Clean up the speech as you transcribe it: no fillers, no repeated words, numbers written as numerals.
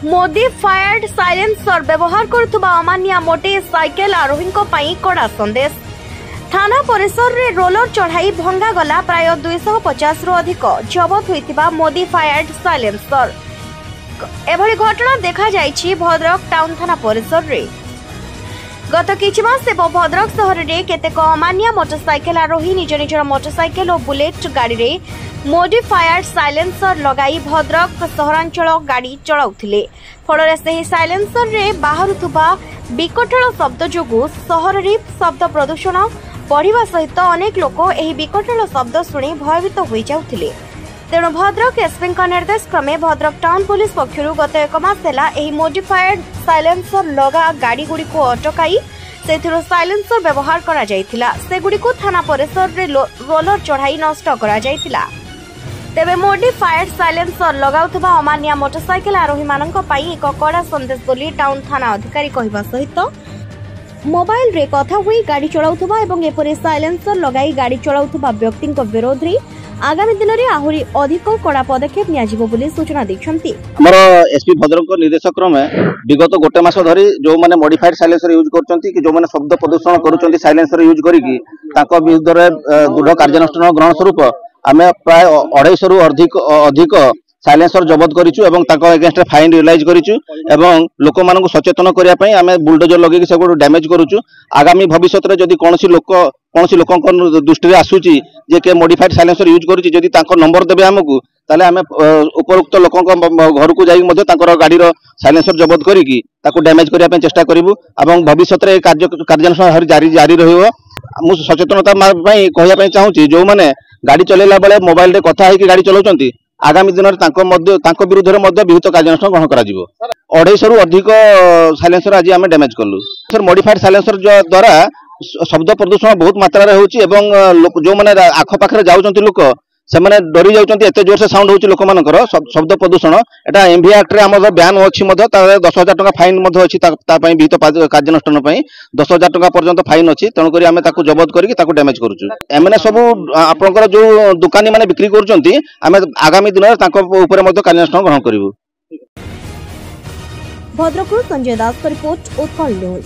Modified silencer व्यवहार करुवा अमानिया motorcycle आरोही कड़ा संदेश। थाना परिसर रे रोलर चढ़ाई भंगा गला प्राय 250 रु अधिक जबत होइतिबा मोडिफाइड साइलेंसर। एभली घटना देखा जाइछि भद्रक टाउन थाना परिसर रे। गत किछि मास भद्रक शहर रे केतेक अमानिया मोटरसाइकेल आरोही निज निजर मोटरसाइकेल और बुलेट गाड़ी रे मोडिफाइड साइलेंसर लगाई भद्रक सहरांचल गाड़ी चलाउथिले। फଳରେ ସେହି साइलेंसर रे बाहरुथुबा विकटाळ शब्द जोगु शहर रे शब्द प्रदूषण बढ़िबा सहित अनेक लोक एही विकटाळ शब्द शुणी भयभीत होई जाउथिले। तेणु भद्रक एसपी निर्देश क्रमे भद्रक टाउन पुलिस पक्षरु गत 1 मास हेला एही मोडिफाइड साइलेंसर लगा गाड़ी गुडी को अटकाई सेथिरो साइलेंसर व्यवहार करा जायतिला। सेगुडी को थाना परिसर रे रोलर चढ़ाई नष्ट करा जायतिला। तेबे मोडिफाइड साइलेंसर लगाउथबा अमानिया मोटरसाइकेल आरोही मानक पई एक कड़ा संदेश बोली टाउन थाना अधिकारी कहिबा सहित मोबाइल रे कथा हुई गाड़ी चलाउथबा एवं एपरे साइलेंसर लगाई गाड़ी चलाउथबा व्यक्तिक विरोध रे आगामी दिन में आहुरी अधिक कड़ा पदक्षेप नियाजिबो बोली सूचना दैछंती। हमर एसपी भद्रक निर्देशक क्रमे विगत गोटे मास धरी जो माने मॉडिफाइड साइलेंसर यूज करचंती कि जो माने शब्द प्रदूषण करूचंती साइलेंसर यूज करिकी ताको विरुद्ध रे दृढ़ कार्यानुष्ठान ग्रहण स्वरूप आमे प्राय 250 रु अधिक साइलेंसर जबत करिछु एवं ताको अगेंस्ट फाइन रियलाइज करिछु एवं लोक मानकु सचेतन करिया पई आमे बुलडोजर लगेकी सेगु डैमेज करूछु। आगामी भविष्य रे जदी कोनोसी लोक दृष्टि आसूची जे के मॉडिफाइड साइलेंसर यूज करूची जदी ताको नंबर देबे हमकु ताले आमे उपरोक्त लोकक घर को जाई मध्ये ताकर गाड़ी रो साइलेंसर जबत करिकी ताको डैमेज करिया पई चेष्टा करिवु एवं भविष्य रे कार्यानुष्ठान जारी रहिबो। मु सचेतनता पई कहया पई चाहूची जो माने गाड़ी चलेला बेले मोबाइल रे कथा हेकी गाड़ी चलाउचंती आगामी दिन में विरुद्ध में विहित कार्यानुष्ठान ग्रहण कर 250 रु अधिक साइलेंसर आज आम डैमेज कलु। सर मॉडिफाइड साइलेंसर द्वारा शब्द प्रदूषण बहुत मात्रा होची एवं जो माने आखपाखे जाउचंती लोक से माने डरी जाउचंती एते जोर से साउंड होची लोक मानकर शब्द प्रदूषण एटा एमवी एक्ट रे हमर बैन अछि मध 10,000 टका फाइन मध अछि ता पई विहित कार्यानुष्ठान पई 10,000 टका पर्यंत फाइन अछि। तेणु करी आमे ताकू जबत करिकि ताकू डैमेज करूछु। एमने सब आपनकर जो दुकानी माने बिक्री करूचंती आमे आगामी दिन ताको ऊपर मध कार्यानुष्ठान ग्रहण करिवु। भद्रक संजय दास रिपोर्ट उत्कल न्यूज।